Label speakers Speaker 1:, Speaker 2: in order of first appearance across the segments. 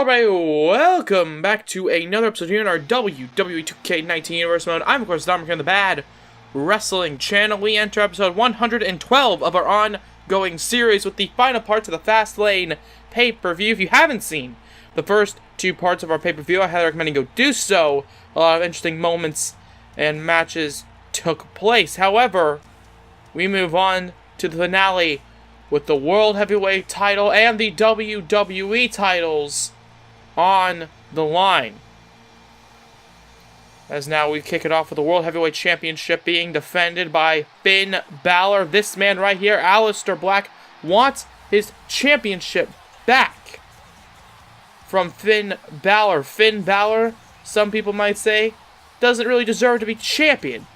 Speaker 1: Alright, welcome back to another episode here in our WWE 2K19 Universe Mode. I'm, of course, Dominic on the Bad Wrestling Channel. We enter episode 112 of our ongoing series with the final parts of the Fastlane pay-per-view. If you haven't seen the first two parts of our pay-per-view, I highly recommend you go do so. A lot of interesting moments and matches took place. However, we move on to the finale with the World Heavyweight title and the WWE titles on the line. As now we kick it off with the World Heavyweight Championship being defended by Finn Balor. This man right here, Aleister Black, wants his championship back from Finn Balor. Finn Balor, some people might say, doesn't really deserve to be champion.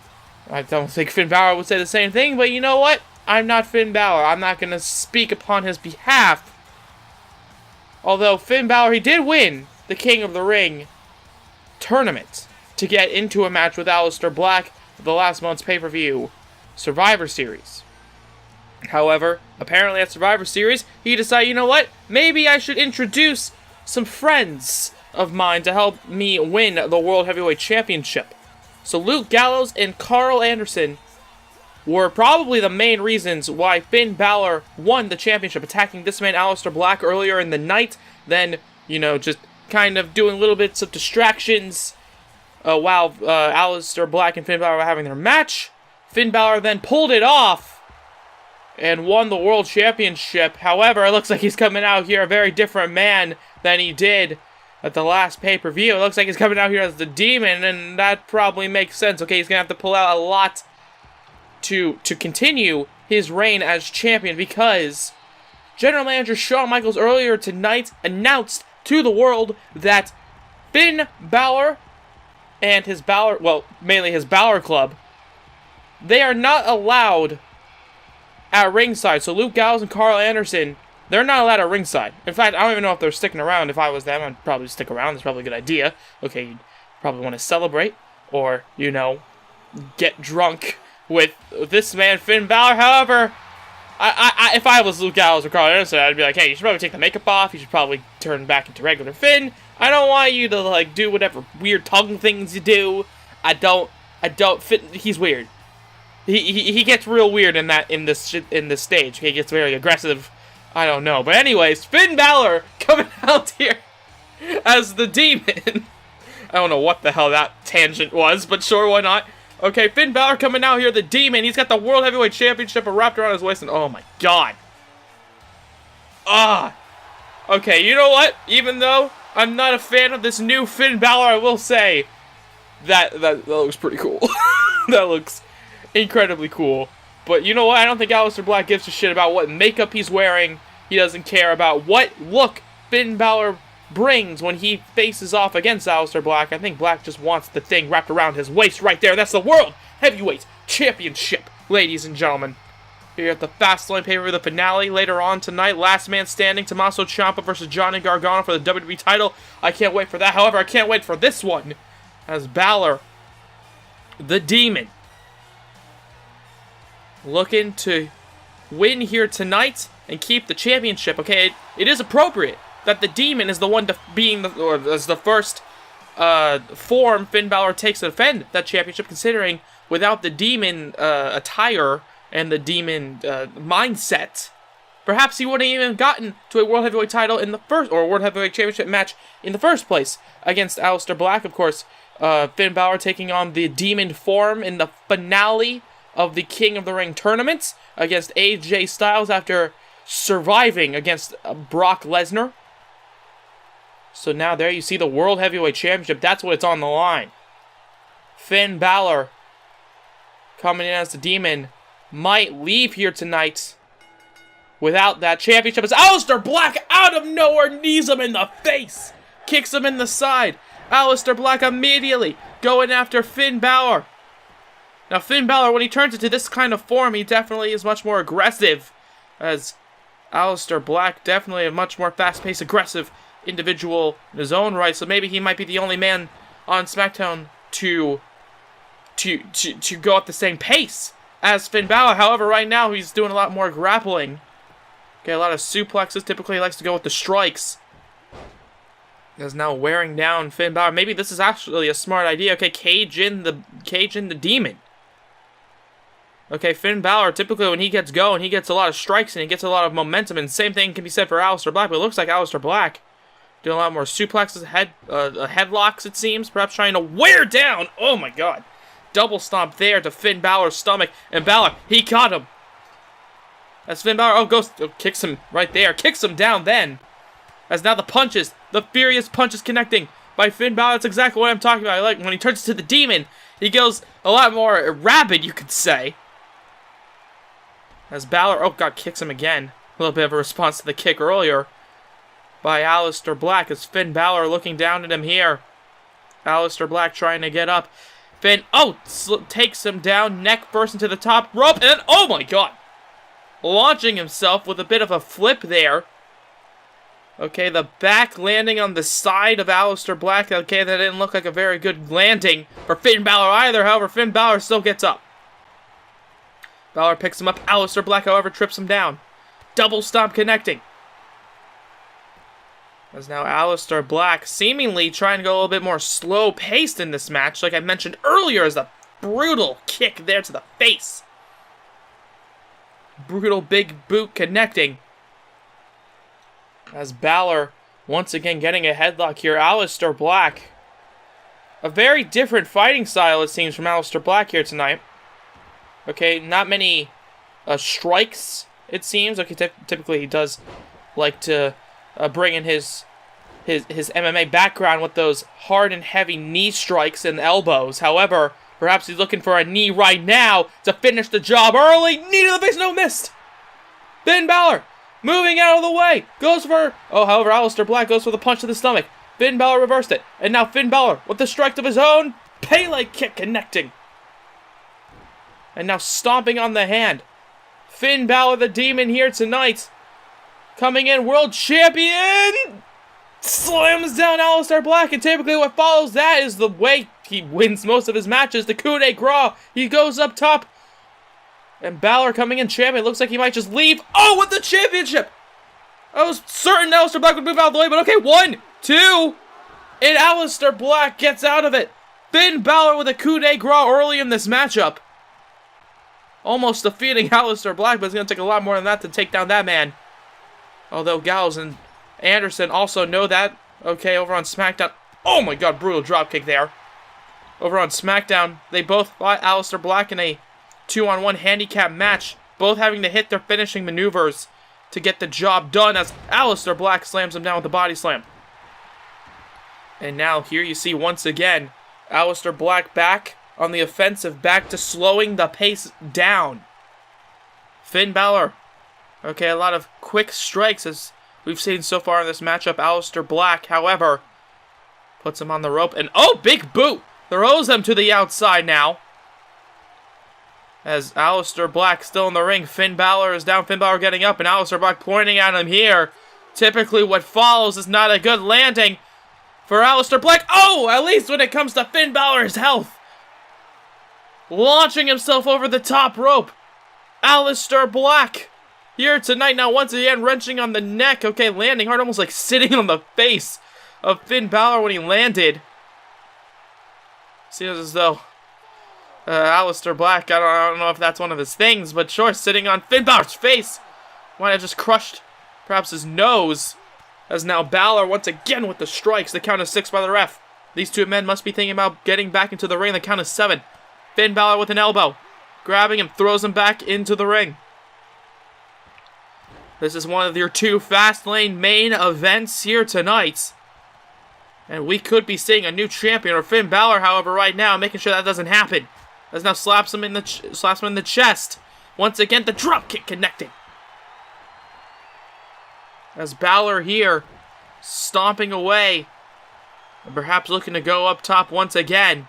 Speaker 1: I don't think Finn Balor would say the same thing, but you know what? I'm not Finn Balor. I'm not going to speak upon his behalf. Although Finn Balor, he did win the King of the Ring tournament to get into a match with Aleister Black at the last month's pay-per-view Survivor Series. However, apparently at Survivor Series, he decided, you know what? Maybe I should introduce some friends of mine to help me win the World Heavyweight Championship. So Luke Gallows and Carl Anderson were probably the main reasons why Finn Balor won the championship, attacking this man, Aleister Black, earlier in the night, then, you know, just kind of doing little bits of distractions while Aleister Black and Finn Balor were having their match. Finn Balor then pulled it off and won the World Championship. However, it looks like he's coming out here a very different man than he did at the last pay-per-view. It looks like he's coming out here as the Demon, and that probably makes sense. Okay, he's going to have to pull out a lot to continue his reign as champion, because General Manager Shawn Michaels earlier tonight announced to the world that Finn Balor and his Balor, well, mainly his Balor Club, they are not allowed at ringside. So Luke Gallows and Carl Anderson, they're not allowed at ringside. In fact, I don't even know if they're sticking around. If I was them, I'd probably stick around. That's probably a good idea. Okay, you'd probably want to celebrate, or, you know, get drunk with this man, Finn Balor. However, if I was Luke Gallows or Carl Anderson, I'd be like, hey, you should probably take the makeup off. You should probably turn back into regular Finn. I don't want you to, like, do whatever weird tongue things you do. I don't fit. He's weird. He gets real weird in this stage. He gets very aggressive. I don't know. But anyways, Finn Balor coming out here as the Demon. I don't know what the hell that tangent was, but sure, why not? Okay, Finn Balor coming out here, the Demon. He's got the World Heavyweight Championship wrapped around his waist, and oh my god. Okay, you know what? Even though I'm not a fan of this new Finn Balor, I will say that looks pretty cool. That looks incredibly cool. But you know what? I don't think Aleister Black gives a shit about what makeup he's wearing. He doesn't care about what look Finn Balor brings when he faces off against Aleister Black. I think Black just wants the thing wrapped around his waist right there. That's the World Heavyweight Championship, ladies and gentlemen. Here at the Fastlane pay-per-view, the finale later on tonight. Last man standing, Tommaso Ciampa versus Johnny Gargano for the WWE title. I can't wait for that. However, I can't wait for this one, as Balor, the Demon, looking to win here tonight and keep the championship. Okay, it is appropriate that the Demon is the one as the first form Finn Balor takes to defend that championship, considering without the Demon attire and the Demon mindset, perhaps he wouldn't even gotten to a World Heavyweight title in the first, or a World Heavyweight Championship match in the first place against Aleister Black. Of course, Finn Balor taking on the Demon form in the finale of the King of the Ring tournament against AJ Styles after surviving against Brock Lesnar. So now there you see the World Heavyweight Championship. That's what it's on the line. Finn Balor coming in as the Demon might leave here tonight without that championship, as Aleister Black out of nowhere knees him in the face, kicks him in the side. Aleister Black immediately going after Finn Balor. Now Finn Balor, when he turns into this kind of form, he definitely is much more aggressive, as Aleister Black definitely a much more fast-paced, aggressive individual in his own right. So maybe he might be the only man on SmackDown to go at the same pace as Finn Balor. However, right now he's doing a lot more grappling. Okay, a lot of suplexes. Typically he likes to go with the strikes. is now wearing down Finn Balor. Maybe this is actually a smart idea. Okay, cage in the demon. Okay, Finn Balor, typically when he gets going, he gets a lot of strikes and he gets a lot of momentum. And same thing can be said for Aleister Black, but it looks like Aleister Black doing a lot more suplexes, headlocks, it seems. Perhaps trying to wear down. Oh, my God. Double stomp there to Finn Balor's stomach. And Balor, he caught him. As Finn Balor, kicks him right there. Kicks him down then. As now the furious punches connecting by Finn Balor. That's exactly what I'm talking about. I like when he turns to the demon, he goes a lot more rabid, you could say. As Balor, kicks him again. A little bit of a response to the kick earlier by Aleister Black. As Finn Balor looking down at him here. Aleister Black trying to get up. Finn, takes him down, neck first into the top rope, and then, oh my God, launching himself with a bit of a flip there. Okay, the back landing on the side of Aleister Black. Okay, that didn't look like a very good landing for Finn Balor either. However, Finn Balor still gets up. Balor picks him up. Aleister Black, however, trips him down. Double stomp connecting. As now Aleister Black seemingly trying to go a little bit more slow-paced in this match. Like I mentioned earlier, as a brutal kick there to the face. Brutal big boot connecting. As Balor once again getting a headlock here. Aleister Black. A very different fighting style, it seems, from Aleister Black here tonight. Okay, not many strikes, it seems. Okay, typically he does like to bring in his MMA background with those hard and heavy knee strikes and elbows. However, perhaps he's looking for a knee right now to finish the job early. Knee to the face, no, missed. Finn Balor moving out of the way. However, Aleister Black goes for the punch to the stomach. Finn Balor reversed it. And now Finn Balor with the strike of his own. Pele kick connecting. And now stomping on the hand. Finn Balor, the Demon, here tonight. Coming in, world champion. Slams down Aleister Black. And typically what follows that is the way he wins most of his matches. The coup de grace. He goes up top. And Balor coming in champion. Looks like he might just leave. Oh, with the championship. I was certain Aleister Black would move out of the way. But okay, 1, 2. And Aleister Black gets out of it. Finn Balor with a coup de grace early in this matchup. Almost defeating Aleister Black, but it's going to take a lot more than that to take down that man. Although Gallows and Anderson also know that. Okay, over on SmackDown. Oh my God, brutal dropkick there. Over on SmackDown, they both fought Aleister Black in a 2-on-1 handicap match. Both having to hit their finishing maneuvers to get the job done as Aleister Black slams him down with a body slam. And now here you see once again, Aleister Black back on the offensive, back to slowing the pace down. Finn Balor. Okay, a lot of quick strikes as we've seen so far in this matchup. Aleister Black, however, puts him on the rope. And big boot. Throws him to the outside now. As Aleister Black still in the ring. Finn Balor is down. Finn Balor getting up. And Aleister Black pointing at him here. Typically what follows is not a good landing for Aleister Black. At least when it comes to Finn Balor's health. Launching himself over the top rope. Aleister Black here tonight. Now once again wrenching on the neck. Okay, landing hard. Almost like sitting on the face of Finn Balor when he landed. Seems as though Aleister Black, I don't know if that's one of his things, but sure, sitting on Finn Balor's face. Might have just crushed perhaps his nose. As now Balor once again with the strikes. The count of 6 by the ref. These two men must be thinking about getting back into the ring. The count of 7. Finn Balor with an elbow. Grabbing him, throws him back into the ring. This is one of your 2 Fastlane main events here tonight. And we could be seeing a new champion, or Finn Balor, however, right now, making sure that doesn't happen. As now slaps him in the chest. Once again, the drop kick connecting. As Balor here, stomping away. And perhaps looking to go up top once again.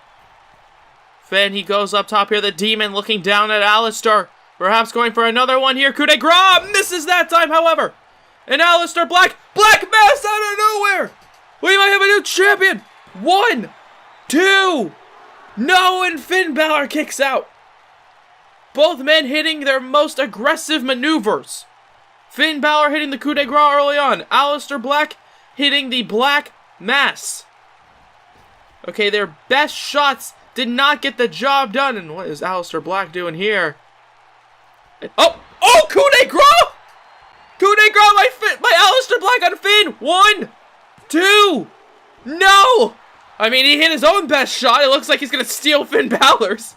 Speaker 1: Finn, he goes up top here. The Demon looking down at Aleister. Perhaps going for another one here. Coup de grace. Misses that time, however. And Aleister Black. Black Mass out of nowhere. We might have a new champion. 1, 2. No, and Finn Balor kicks out. Both men hitting their most aggressive maneuvers. Finn Balor hitting the coup de grace early on. Aleister Black hitting the Black mass. Okay, their best shots did not get the job done. And what is Aleister Black doing here? Oh, coup de grace! Coup de grace by Aleister Black on Finn. 1, 2, no! I mean, he hit his own best shot. It looks like he's gonna steal Finn Balor's.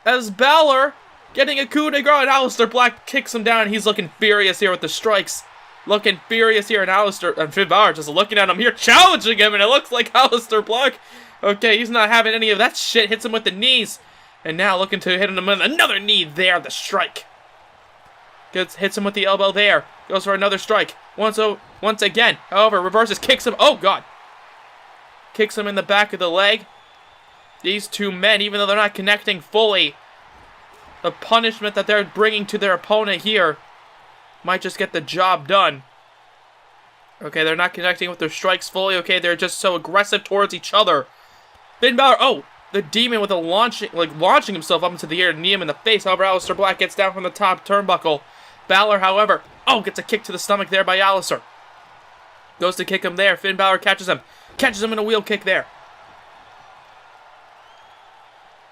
Speaker 1: As Balor getting a coup de grace, and Aleister Black kicks him down, and he's looking furious here with the strikes. Looking furious here, and Finn Balor just looking at him here, challenging him, and it looks like Aleister Black, okay, he's not having any of that shit, hits him with the knees, and now looking to hit him with another knee there, the strike. Hits him with the elbow there, goes for another strike, once again, however, reverses, kicks him, oh god, kicks him in the back of the leg. These two men, even though they're not connecting fully, the punishment that they're bringing to their opponent here might just get the job done. Okay, they're not connecting with their strikes fully. Okay, they're just so aggressive towards each other. Finn Balor, oh, the Demon with a launching himself up into the air to knee him in the face. However, Aleister Black gets down from the top turnbuckle. Balor, however, gets a kick to the stomach there by Aleister. Goes to kick him there. Finn Balor catches him in a wheel kick there.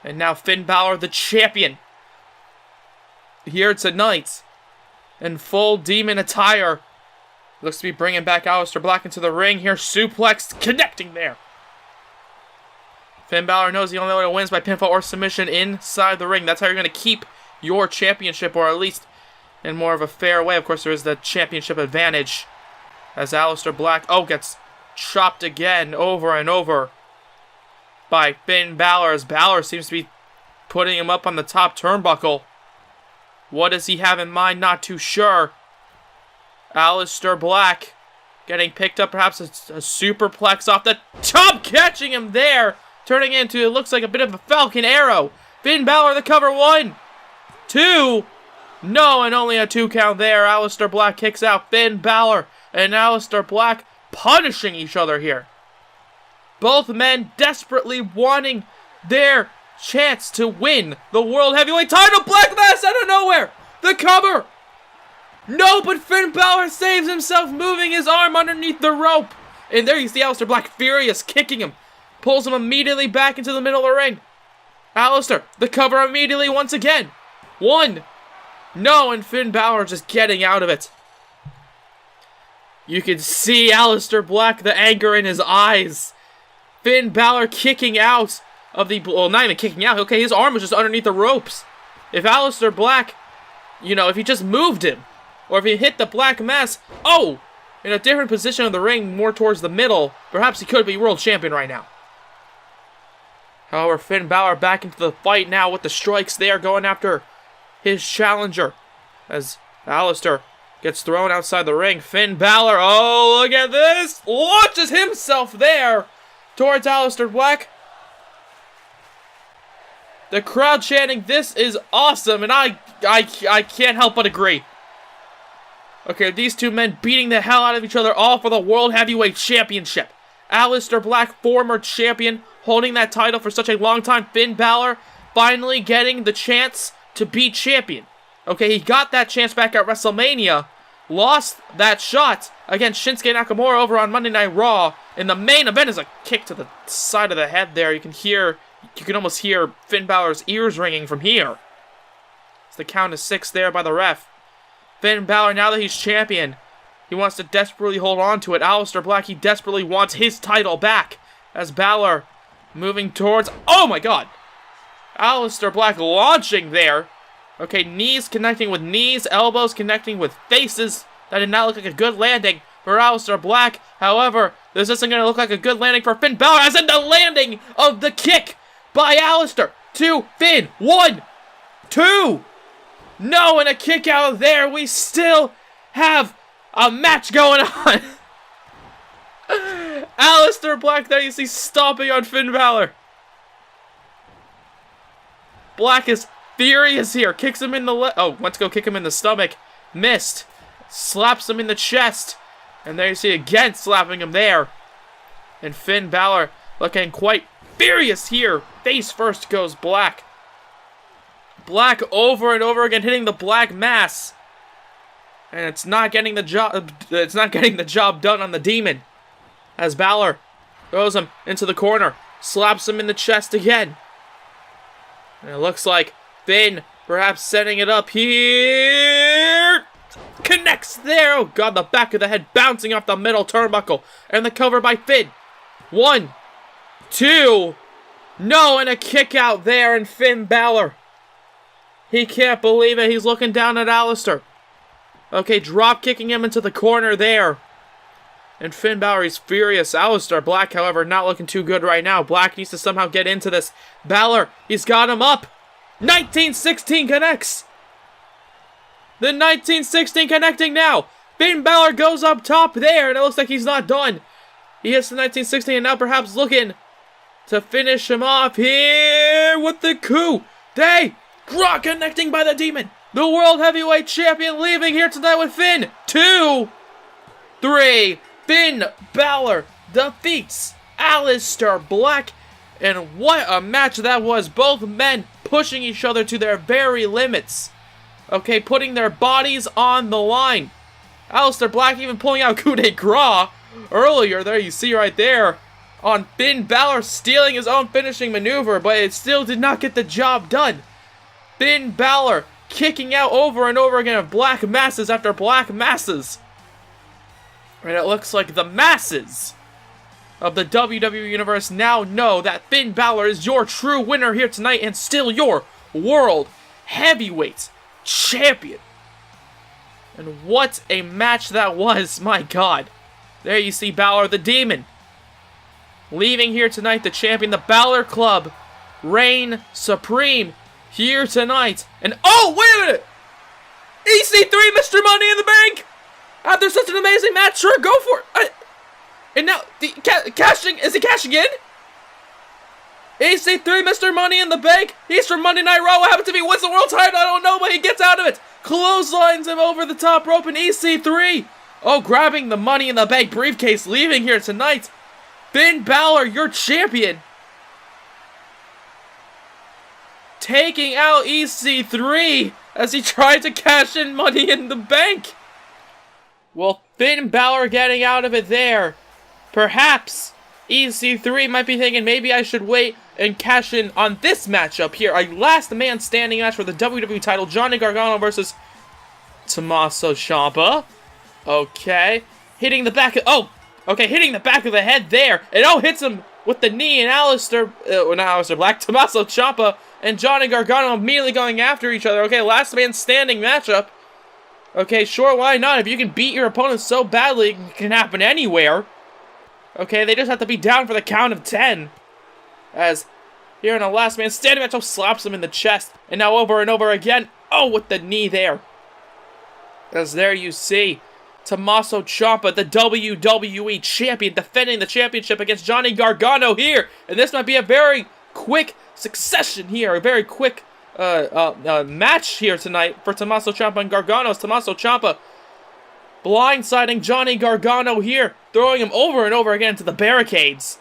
Speaker 1: And now Finn Balor, the champion, here tonight, in full Demon attire. Looks to be bringing back Aleister Black into the ring here. Suplex connecting there. Finn Balor knows the only way to win is by pinfall or submission inside the ring. That's how you're going to keep your championship, or at least in more of a fair way. Of course, there is the championship advantage. As Aleister Black, gets chopped again over and over by Finn Balor. As Balor seems to be putting him up on the top turnbuckle. What does he have in mind? Not too sure. Aleister Black getting picked up, perhaps a superplex off the top, catching him there, turning into, it looks like a bit of a Falcon Arrow. Finn Balor the cover, 1, 2, no, and only a 2 count there. Aleister Black kicks out Finn Balor, and Aleister Black punishing each other here. Both men desperately wanting their chance to win the World Heavyweight title. Black Mass out of nowhere. The cover. No, but Finn Balor saves himself, moving his arm underneath the rope. And there you see Aleister Black furious, kicking him. Pulls him immediately back into the middle of the ring. Aleister, the cover immediately once again. 1. No, and Finn Balor just getting out of it. You can see Aleister Black, the anger in his eyes. Finn Balor kicking out of the, well, not even kicking out. Okay, his arm was just underneath the ropes. If Aleister Black, if he just moved him, or if he hit the Black Mass, in a different position of the ring, more towards the middle, perhaps he could be world champion right now. However, Finn Balor back into the fight now with the strikes there, going after his challenger. As Aleister gets thrown outside the ring. Finn Balor, look at this! Launches himself there towards Aleister Black. The crowd chanting, "This is awesome," and I can't help but agree. Okay, these two men beating the hell out of each other, all for the World Heavyweight Championship. Aleister Black, former champion, holding that title for such a long time. Finn Balor finally getting the chance to be champion. Okay, he got that chance back at WrestleMania, lost that shot against Shinsuke Nakamura over on Monday Night Raw. In the main event is a kick to the side of the head there. You can almost hear Finn Balor's ears ringing from here. It's the count of 6 there by the ref. Finn Balor, now that he's champion, he wants to desperately hold on to it. Aleister Black, he desperately wants his title back. As Balor moving towards, oh my god! Aleister Black launching there. Okay, knees connecting with knees, elbows connecting with faces. That did not look like a good landing for Aleister Black. However, this isn't going to look like a good landing for Finn Balor, as in the landing of the kick by Aleister to Finn. 1, 2. No, and a kick out there. We still have a match going on. Aleister Black there, you see, stomping on Finn Balor. Black is furious here. Kicks him in the went to go kick him in the stomach. Missed. Slaps him in the chest. And there you see again slapping him there. And Finn Balor looking quite furious here. Face first goes Black. Black over and over again hitting the Black Mass. And it's not getting the job done on the Demon. As Balor throws him into the corner. Slaps him in the chest again. And it looks like Finn perhaps setting it up here. Connects there. Oh god, the back of the head bouncing off the middle turnbuckle. And the cover by Finn. 1, 2. No, and a kick out there, and Finn Balor. He can't believe it. He's looking down at Aleister. Okay, drop kicking him into the corner there. And Finn Balor is furious. Aleister Black, however, not looking too good right now. Black needs to somehow get into this. Balor, he's got him up. 1916 connects. The 1916 connecting now. Finn Balor goes up top there, and it looks like he's not done. He hits the 1916 and now perhaps looking to finish him off here with the coup. Draw connecting by the Demon. The World Heavyweight Champion leaving here tonight with Finn. 2, 3. Finn Balor defeats Aleister Black. And what a match that was. Both men pushing each other to their very limits. Okay, putting their bodies on the line. Aleister Black even pulling out coup de grace earlier there. You see right there on Finn Balor stealing his own finishing maneuver, but it still did not get the job done. Finn Balor kicking out over and over again of black masses after black masses. And it looks like the masses of the WWE Universe now know that Finn Balor is your true winner here tonight and still your World Heavyweight Champion. And what a match that was, my god. There you see Balor the Demon. Leaving here tonight the champion, the Balor Club. Reign supreme here tonight. And oh, wait a minute! EC3, Mr. Money in the Bank! After such an amazing match, sure, go for it! And now, cashing, is he cashing in? EC3, Mr. Money in the Bank. He's from Monday Night Raw. What happens if he wins the world title? I don't know, but he gets out of it. Clotheslines him over the top rope, and EC3. Oh, grabbing the Money in the Bank briefcase, leaving here tonight. Finn Balor, your champion. Taking out EC3 as he tried to cash in Money in the Bank. Well, Finn Balor getting out of it there. Perhaps EC3 might be thinking maybe I should wait and cash in on this matchup here. A last man standing match for the WWE title. Johnny Gargano versus Tommaso Ciampa. Okay. Hitting the back of... Oh! Okay, hitting the back of the head there. And hits him with the knee, and not Aleister Black, Tommaso Ciampa and Johnny Gargano immediately going after each other. Okay, last man standing matchup. Okay, sure, why not? If you can beat your opponent so badly, it can happen anywhere. Okay, they just have to be down for the count of 10. As here in a last man standing match, slaps him in the chest. And now over and over again. Oh, with the knee there. As there you see Tommaso Ciampa, the WWE Champion, defending the championship against Johnny Gargano here. And this might be a very quick succession here. A very quick match here tonight for Tommaso Ciampa and Gargano. As Tommaso Ciampa blindsiding Johnny Gargano here, throwing him over and over again to the barricades.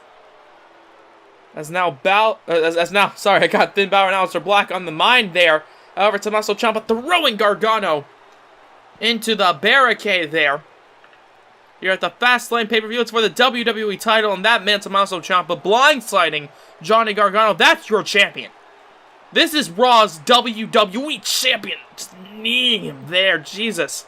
Speaker 1: I got Finn Balor and Aleister Black on the mind there. However, Tommaso Ciampa throwing Gargano into the barricade there. Here at the Fastlane PPV, it's for the WWE title, and that man, Tommaso Ciampa, blindsiding Johnny Gargano. That's your champion. This is Raw's WWE champion. Just kneeing him there, Jesus.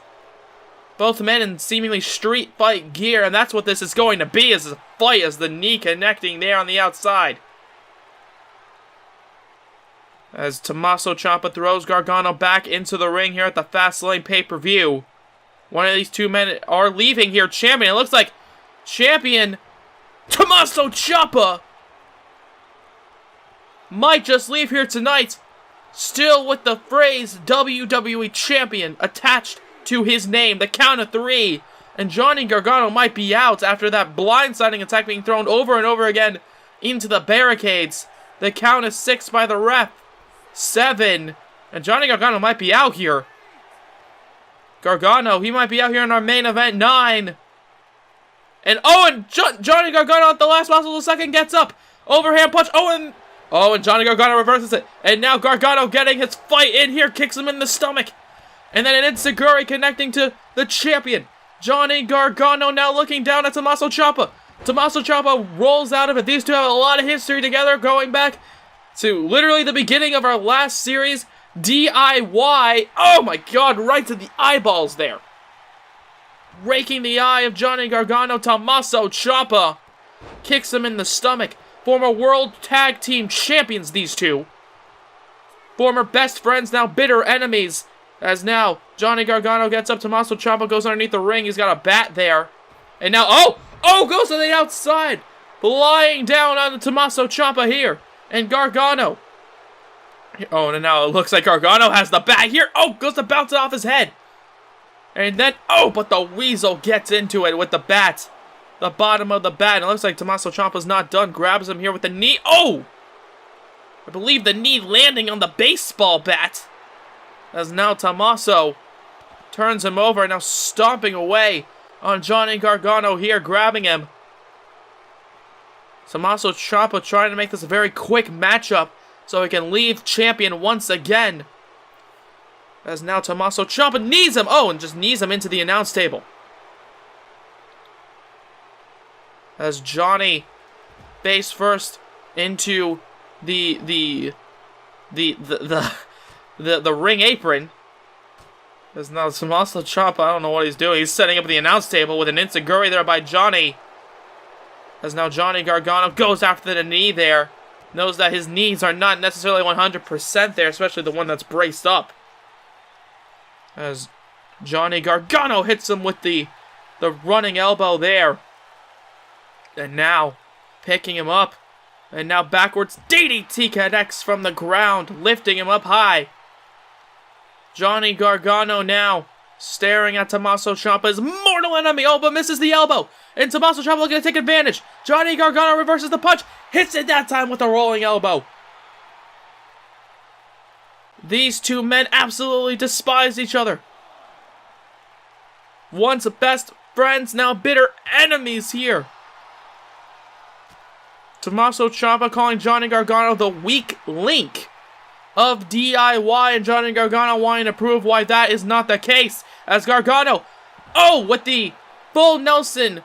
Speaker 1: Both men in seemingly street fight gear, and that's what this is going to be, is a fight as the knee connecting there on the outside. As Tommaso Ciampa throws Gargano back into the ring here at the Fastlane pay-per-view. One of these two men are leaving here champion. It looks like champion Tommaso Ciampa might just leave here tonight, still with the phrase WWE Champion attached to his name, the count of 3. And Johnny Gargano might be out after that blindsiding attack being thrown over and over again into the barricades. The count is 6 by the ref. 7. And Johnny Gargano might be out here. Gargano, he might be out here in our main event. 9. And Johnny Gargano at the last possible second gets up. Overhand punch. And Johnny Gargano reverses it. And now Gargano getting his fight in here. Kicks him in the stomach. And then an enziguri connecting to the champion. Johnny Gargano now looking down at Tommaso Ciampa. Tommaso Ciampa rolls out of it. These two have a lot of history together, going back to literally the beginning of our last series, DIY. Oh my god, right to the eyeballs there. Raking the eye of Johnny Gargano. Tommaso Ciampa kicks him in the stomach. Former World Tag Team Champions, these two. Former best friends, now bitter enemies. As now, Johnny Gargano gets up. Tommaso Ciampa goes underneath the ring. He's got a bat there. And now, oh, goes to the outside. Flying down on Tommaso Ciampa here. And Gargano. Oh, and now it looks like Gargano has the bat here. Oh, goes to bounce it off his head. And then, but the Weasel gets into it with the bat. The bottom of the bat. And it looks like Tommaso Ciampa's not done. Grabs him here with the knee. Oh! I believe the knee landing on the baseball bat. As now Tommaso turns him over and now stomping away on Johnny Gargano here, grabbing him. Tommaso Ciampa trying to make this a very quick matchup so he can leave champion once again. As now Tommaso Ciampa knees him. Oh, and just knees him into the announce table. As Johnny face first into the ring apron. As now Tommaso Ciampa, I don't know what he's doing. He's setting up the announce table with an enziguri there by Johnny. As now Johnny Gargano goes after the knee there. Knows that his knees are not necessarily 100% there, especially the one that's braced up. As Johnny Gargano hits him with the running elbow there. And now picking him up. And now backwards DDT connects from the ground, lifting him up high. Johnny Gargano now staring at Tommaso Ciampa's mortal enemy. Oh, but misses the elbow. And Tommaso Ciampa looking to take advantage. Johnny Gargano reverses the punch. Hits it that time with a rolling elbow. These two men absolutely despise each other. Once best friends, now bitter enemies here. Tommaso Ciampa calling Johnny Gargano the weak link of DIY, and Johnny Gargano wanting to prove why that is not the case. As Gargano, with the full Nelson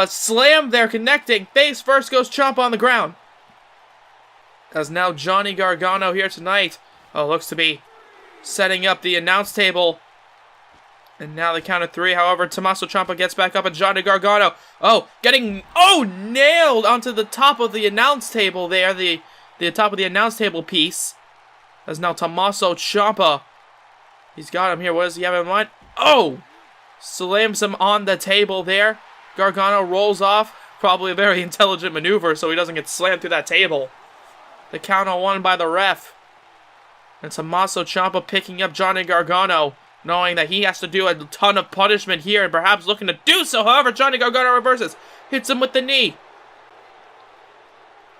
Speaker 1: slam there, connecting. Face first goes Ciampa on the ground. As now Johnny Gargano here tonight, looks to be setting up the announce table. And now the count of three. However, Tommaso Ciampa gets back up, and Johnny Gargano, nailed onto the top of the announce table there, the top of the announce table piece. As now Tommaso Ciampa, he's got him here. What does he have in mind? Slams him on the table there. Gargano rolls off. Probably a very intelligent maneuver so he doesn't get slammed through that table. The count on one by the ref. And Tommaso Ciampa picking up Johnny Gargano, knowing that he has to do a ton of punishment here and perhaps looking to do so. However, Johnny Gargano reverses. Hits him with the knee.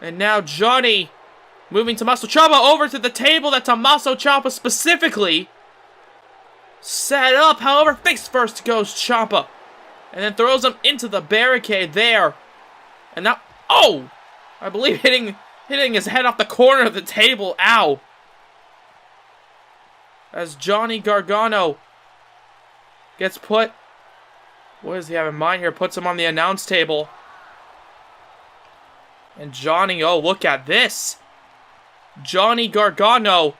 Speaker 1: And now Johnny moving Tommaso Ciampa over to the table that Tommaso Ciampa specifically set up. However, face first goes Ciampa. And then throws him into the barricade there. And now, I believe hitting his head off the corner of the table. Ow. As Johnny Gargano gets put, what does he have in mind here? Puts him on the announce table. And Johnny, look at this. Johnny Gargano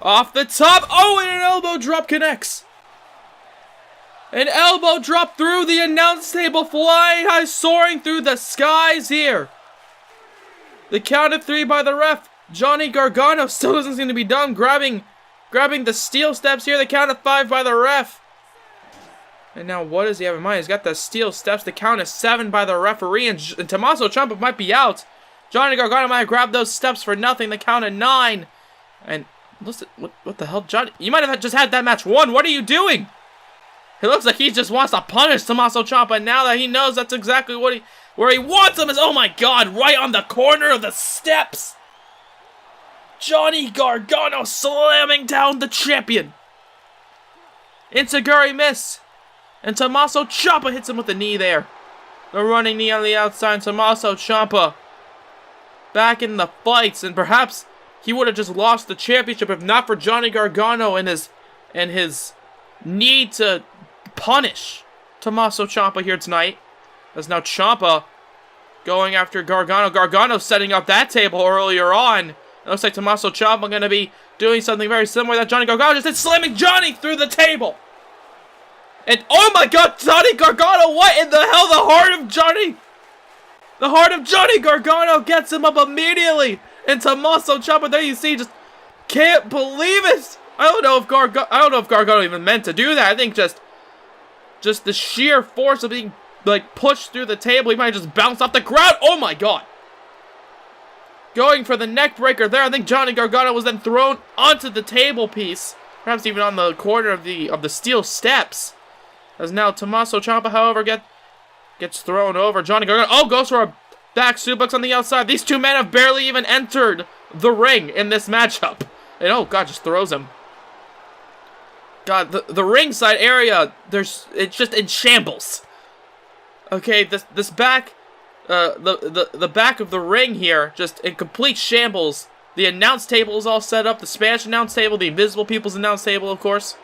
Speaker 1: off the top. And an elbow drop connects. An elbow drop through the announce table, flying high, soaring through the skies here. The count of three by the ref. Johnny Gargano still doesn't seem to be done, grabbing the steel steps here. The count of five by the ref. And now what does he have in mind? He's got the steel steps. The count is 7 by the referee. And Tommaso Ciampa might be out. Johnny Gargano might have grabbed those steps for nothing. The count of 9. And listen, what the hell, Johnny? You might have just had that match won. What are you doing? It looks like he just wants to punish Tommaso Ciampa. Now that he knows that's exactly where he wants him is, oh my god, right on the corner of the steps. Johnny Gargano slamming down the champion. Enziguri miss. And Tommaso Ciampa hits him with the knee there. The running knee on the outside. Tommaso Ciampa back in the fights. And perhaps he would have just lost the championship if not for Johnny Gargano and his need to punish Tommaso Ciampa here tonight. As now Ciampa going after Gargano. Gargano setting up that table earlier on. It looks like Tommaso Ciampa going to be doing something very similar that Johnny Gargano just did, slamming Johnny through the table. And oh my god, Johnny Gargano, what in the hell? The heart of Johnny Gargano gets him up immediately. And Tommaso Ciampa, there you see, just can't believe it. I don't know if Gargano even meant to do that. I think just the sheer force of being like pushed through the table, he might just bounce off the ground. Oh my god. Going for the neck breaker there. I think Johnny Gargano was then thrown onto the table piece, perhaps even on the corner of the steel steps. As now Tommaso Ciampa, however, gets thrown over. Johnny Gargano, goes for a back suplex on the outside. These two men have barely even entered the ring in this matchup. And oh god, just throws him. God, the ringside area, it's just in shambles. Okay, this back, the back of the ring here, just in complete shambles. The announce table is all set up. The Spanish announce table, the Invisible People's announce table, of course.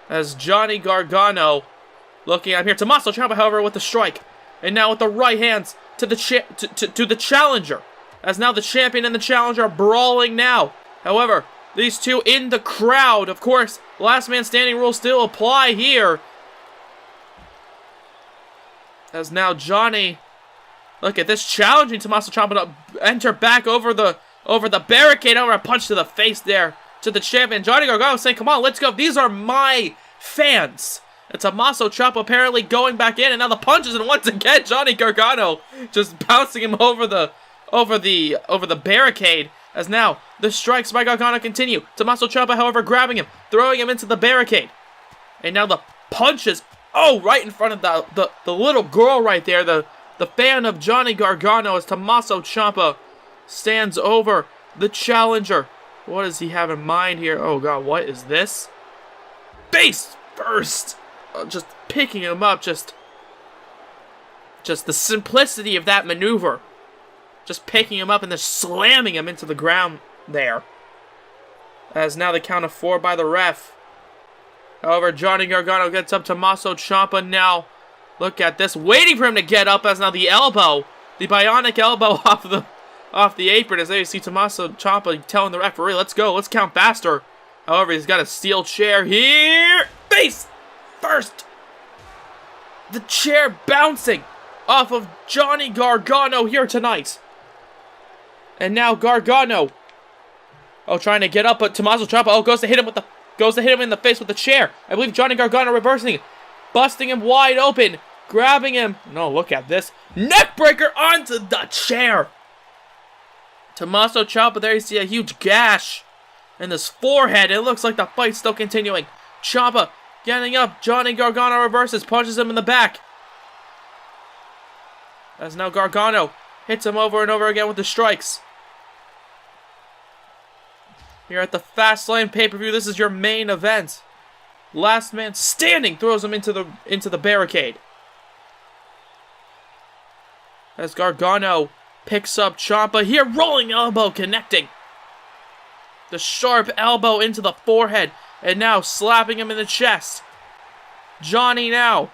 Speaker 1: As Johnny Gargano looking up here. Tommaso Ciampa, however, with the strike. And now with the right hands to the challenger. As now the champion and the challenger are brawling now. However, these two in the crowd, of course, last man standing rules still apply here. As now Johnny, look at this, challenging Tommaso Ciampa to enter back over the barricade, over a punch to the face there to the champion. Johnny Gargano saying, come on, let's go. These are my fans. And Tommaso Ciampa apparently going back in, and now the punches, and once again Johnny Gargano just bouncing him over the barricade. As now the strikes by Gargano continue. Tommaso Ciampa, however, grabbing him, throwing him into the barricade, and now the punches. Oh, right in front of the little girl right there, the fan of Johnny Gargano, as Tommaso Ciampa stands over the challenger. What does he have in mind here? Oh god, what is this? Face first! Just picking him up, just the simplicity of that maneuver. Just picking him up and then slamming him into the ground there. As now the count of 4 by the ref. However, Johnny Gargano gets up. Tommaso Ciampa now, look at this, waiting for him to get up, as now the elbow, the bionic elbow off the apron, as there you see Tommaso Ciampa telling the referee, let's go, let's count faster. However, he's got a steel chair here. Face first. The chair bouncing off of Johnny Gargano here tonight. And now Gargano, trying to get up, but Tommaso Ciampa, goes to hit him in the face with the chair. I believe Johnny Gargano reversing it, busting him wide open, grabbing him. No, look at this. Neckbreaker onto the chair. Tommaso Ciampa, there you see a huge gash in his forehead. It looks like the fight's still continuing. Ciampa getting up. Johnny Gargano reverses, punches him in the back. As now Gargano hits him over and over again with the strikes. Here at the Fastlane PPV, this is your main event. Last man standing throws him into the barricade. As Gargano picks up Ciampa here, rolling elbow connecting. The sharp elbow into the forehead, and now slapping him in the chest. Johnny now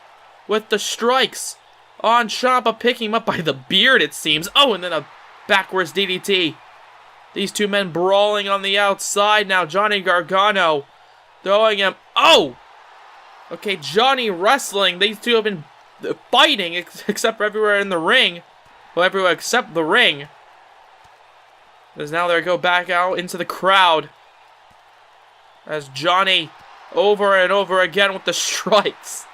Speaker 1: with the strikes on Ciampa, picking him up by the beard, it seems. Oh, and then a backwards DDT. These two men brawling on the outside now. Johnny Gargano throwing him. Oh! Okay, Johnny wrestling. These two have been fighting, except for everywhere in the ring. Well, everywhere except the ring. As now they go back out into the crowd. As Johnny over and over again with the strikes.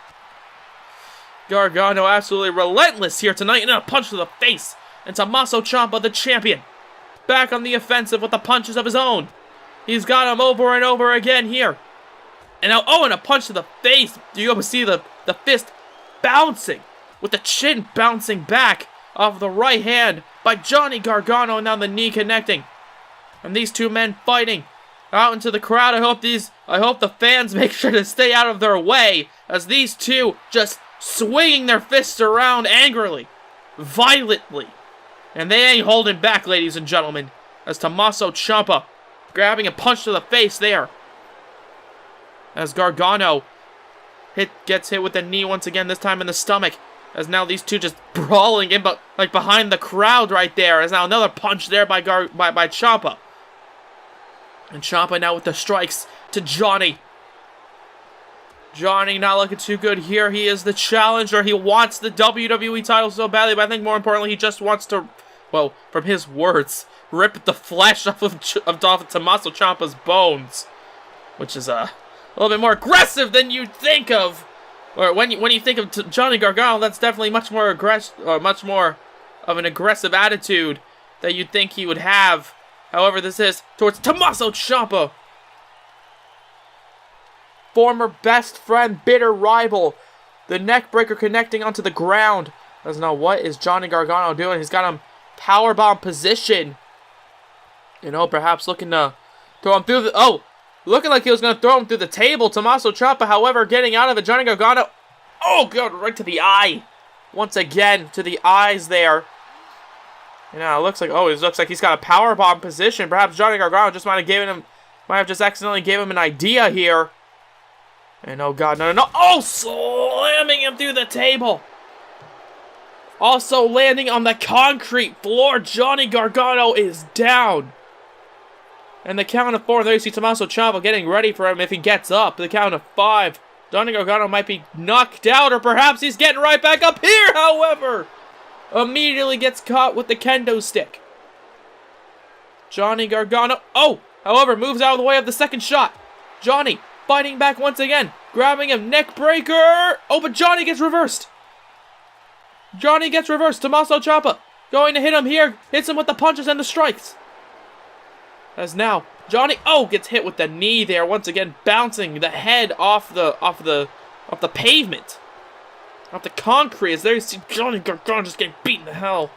Speaker 1: Gargano absolutely relentless here tonight, and a punch to the face. And Tommaso Ciampa, the champion, back on the offensive with the punches of his own. He's got him over and over again here. And now, and a punch to the face. You almost see the fist bouncing, with the chin bouncing back off the right hand by Johnny Gargano, and now the knee connecting. And these two men fighting out into the crowd. I hope the fans make sure to stay out of their way, as these two just swinging their fists around angrily, violently. And they ain't holding back, ladies and gentlemen, as Tommaso Ciampa grabbing a punch to the face there. As Gargano gets hit with the knee once again, this time in the stomach. As now these two just brawling in, but like behind the crowd right there. As now another punch there by Ciampa. And Ciampa now with the strikes to Johnny. Johnny not looking too good here. He is the challenger. He wants the WWE title so badly, but I think more importantly, he just wants to, well, from his words, rip the flesh off of Tommaso Ciampa's bones, which is a little bit more aggressive than you'd think of. Or when you think of Johnny Gargano, that's definitely much more of an aggressive attitude that you'd think he would have. However, this is towards Tommaso Ciampa. Former best friend, bitter rival. The neck breaker connecting onto the ground. Doesn't know what is Johnny Gargano doing. He's got him powerbomb position. You know, perhaps looking to throw him through the... Oh! Looking like he was going to throw him through the table. Tommaso Ciampa, however, getting out of it. Johnny Gargano. Oh, God, right to the eye. Once again, to the eyes there. You know, it looks like he's got a powerbomb position. Perhaps Johnny Gargano just might have just accidentally gave him an idea here. And oh, God, no. Oh, slamming him through the table. Also landing on the concrete floor. Johnny Gargano is down. And the count of 4, there you see Tommaso Ciampa getting ready for him if he gets up. The count of 5. Johnny Gargano might be knocked out, or perhaps he's getting right back up here, however. Immediately gets caught with the kendo stick. Johnny Gargano, however, moves out of the way of the second shot. Johnny fighting back once again. Grabbing him, neck breaker. Oh, but Johnny gets reversed. Tommaso Ciampa going to hit him here. Hits him with the punches and the strikes. As now, Johnny, gets hit with the knee there. Once again, bouncing the head off the pavement. Off the concrete. As there you see Johnny Gargano just getting beaten the hell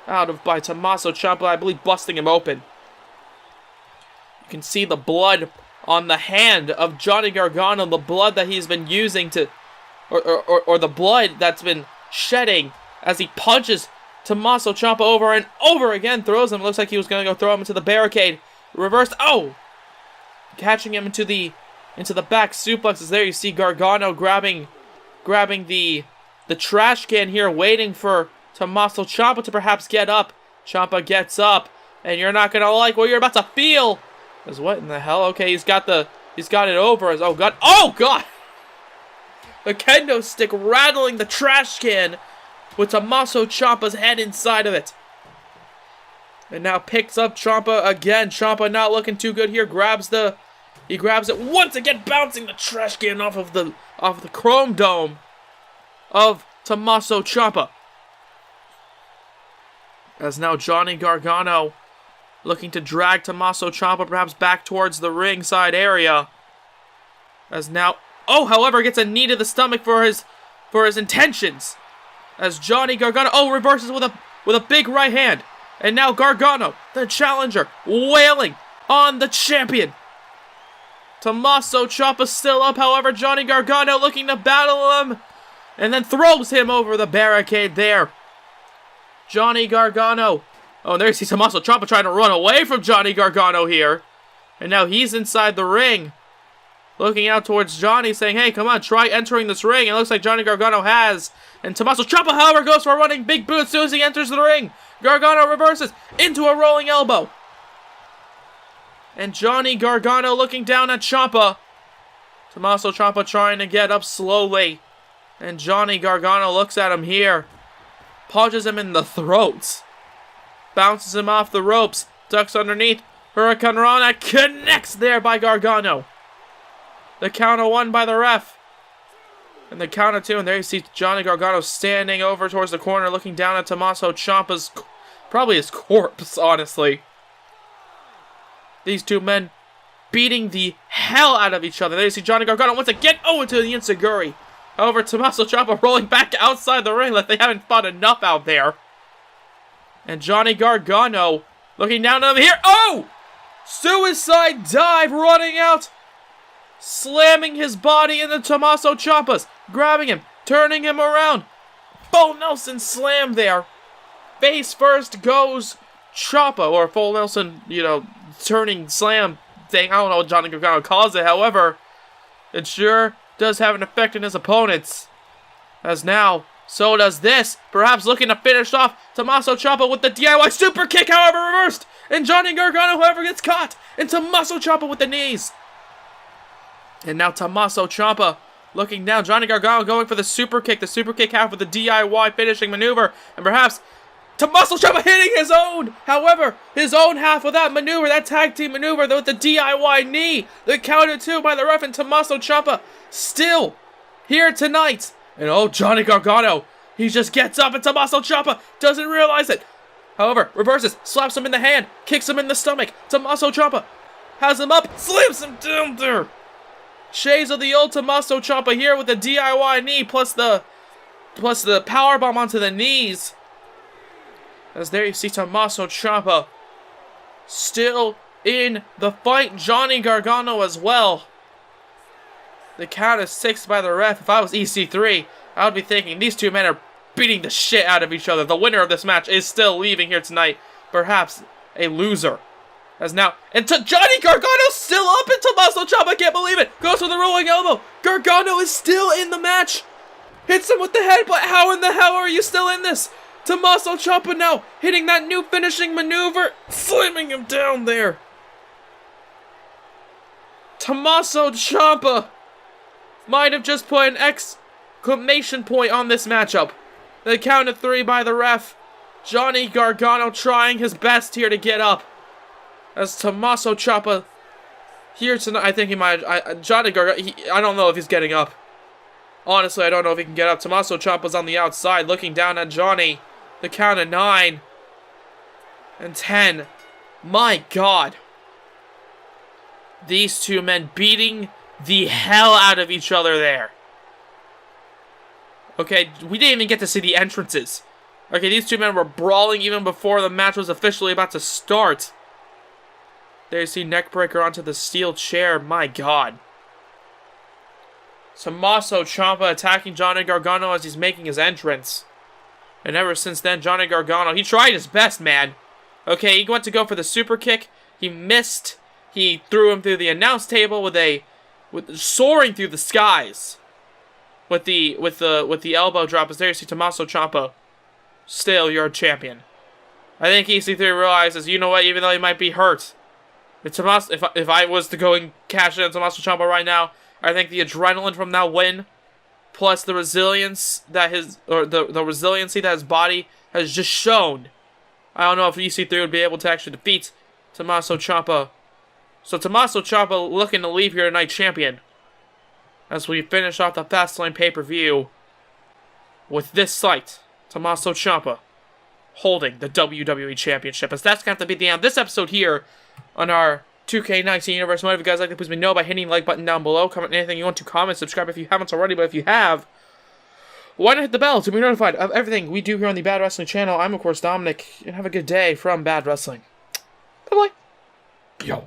Speaker 1: out of by Tommaso Ciampa. I believe busting him open. You can see the blood on the hand of Johnny Gargano. The blood that he's been using to... Or the blood that's been shedding as he punches Tommaso Ciampa over and over again. Throws him. Looks like he was going to go throw him into the barricade. Reversed. Catching him into the back suplexes. There you see Gargano grabbing the trash can here, waiting for Tommaso Ciampa to perhaps get up. Ciampa gets up, and you're not gonna like what you're about to feel. As what in the hell? Okay, he's got it over. As oh god, the kendo stick rattling the trash can with Tommaso Ciampa's head inside of it. And now picks up Ciampa again. Ciampa not looking too good here. He grabs it once again, bouncing the trash can off of the chrome dome of Tommaso Ciampa. As now Johnny Gargano looking to drag Tommaso Ciampa perhaps back towards the ringside area. As now, however, gets a knee to the stomach for his intentions. As Johnny Gargano, reverses with a big right hand. And now Gargano, the challenger, wailing on the champion. Tommaso Ciampa still up, however, Johnny Gargano looking to battle him. And then throws him over the barricade there. Johnny Gargano. And there you see Tommaso Ciampa trying to run away from Johnny Gargano here. And now he's inside the ring. Looking out towards Johnny, saying, hey, come on, try entering this ring. And it looks like Johnny Gargano has. And Tommaso Ciampa, however, goes for a running big boot as soon as he enters the ring. Gargano reverses into a rolling elbow. And Johnny Gargano looking down at Ciampa. Tommaso Ciampa trying to get up slowly. And Johnny Gargano looks at him here. Punches him in the throat. Bounces him off the ropes. Ducks underneath. Hurricane Rana connects there by Gargano. The count of 1 by the ref. And the count of 2. And there you see Johnny Gargano standing over towards the corner, looking down at Tommaso Ciampa's, probably his corpse, honestly. These two men beating the hell out of each other. There you see Johnny Gargano once again into the enziguri. However, Tommaso Ciampa rolling back outside the ring like they haven't fought enough out there. And Johnny Gargano looking down at him here. Suicide dive running out. Slamming his body into Tommaso Ciampa's. Grabbing him. Turning him around. Full Nelson slam there. Face first goes Ciampa. Or full Nelson, turning slam thing. I don't know what Johnny Gargano calls it. However, it sure does have an effect on his opponents. As now, So does this. Perhaps looking to finish off Tommaso Ciampa with the DIY super kick, however, reversed. And Johnny Gargano, however, gets caught. And Tommaso Ciampa with the knees. And now Tommaso Ciampa looking down. Johnny Gargano going for the super kick. The super kick half with the DIY finishing maneuver. And perhaps Tommaso Ciampa hitting his own. However, his own half of that maneuver, that tag team maneuver with the DIY knee. The counter two by the ref, and Tommaso Ciampa still here tonight. And oh, Johnny Gargano, he just gets up, and Tommaso Ciampa doesn't realize it. However, reverses, slaps him in the hand, kicks him in the stomach. Tommaso Ciampa has him up, slams him down there. Shades of the old Tommaso Ciampa here with the DIY knee plus the powerbomb onto the knees. As there you see Tommaso Ciampa still in the fight. Johnny Gargano as well. The count is 6 by the ref. If I was EC3, I would be thinking these two men are beating the shit out of each other. The winner of this match is still leaving here tonight. Perhaps a loser. As now, and Johnny Gargano still up, and Tommaso Ciampa can't believe it. Goes for the rolling elbow. Gargano is still in the match. Hits him with the headbutt. How in the hell are you still in this? Tommaso Ciampa now hitting that new finishing maneuver. Slamming him down there. Tommaso Ciampa might have just put an exclamation point on this matchup. The count of 3 by the ref. Johnny Gargano trying his best here to get up. As Tommaso Ciampa here tonight, I think he might. Johnny Gargano, I don't know if he's getting up. Honestly, I don't know if he can get up. Tommaso Ciampa's on the outside looking down at Johnny. The count of 9 and 10. My God. These two men beating the hell out of each other there. Okay, we didn't even get to see the entrances. Okay, these two men were brawling even before the match was officially about to start. There you see neckbreaker onto the steel chair. My God. Tommaso Ciampa attacking Johnny Gargano as he's making his entrance. And ever since then, Johnny Gargano, he tried his best, man. Okay, he went to go for the super kick. He missed. He threw him through the announce table with soaring through the skies. With the elbow drop. As there you see Tommaso Ciampa. Still your champion. I think EC3 realizes, you know what, even though he might be hurt, if I was to go and cash in on Tommaso Ciampa right now, I think the adrenaline from that win, plus the resilience that the resiliency that his body has just shown, I don't know if EC3 would be able to actually defeat Tommaso Ciampa. So Tommaso Ciampa looking to leave here tonight champion. As we finish off the Fastlane PPV with this sight, Tommaso Ciampa holding the WWE Championship. As that's going to have to be the end of this episode here on our 2K19 Universe Mode. If you guys like it, please let me know by hitting the like button down below. Comment anything you want to, comment, subscribe if you haven't already. But if you have, why not hit the bell to be notified of everything we do here on the Bad Wrestling channel. I'm, of course, Dominic, and have a good day from Bad Wrestling. Bye-bye. Yo.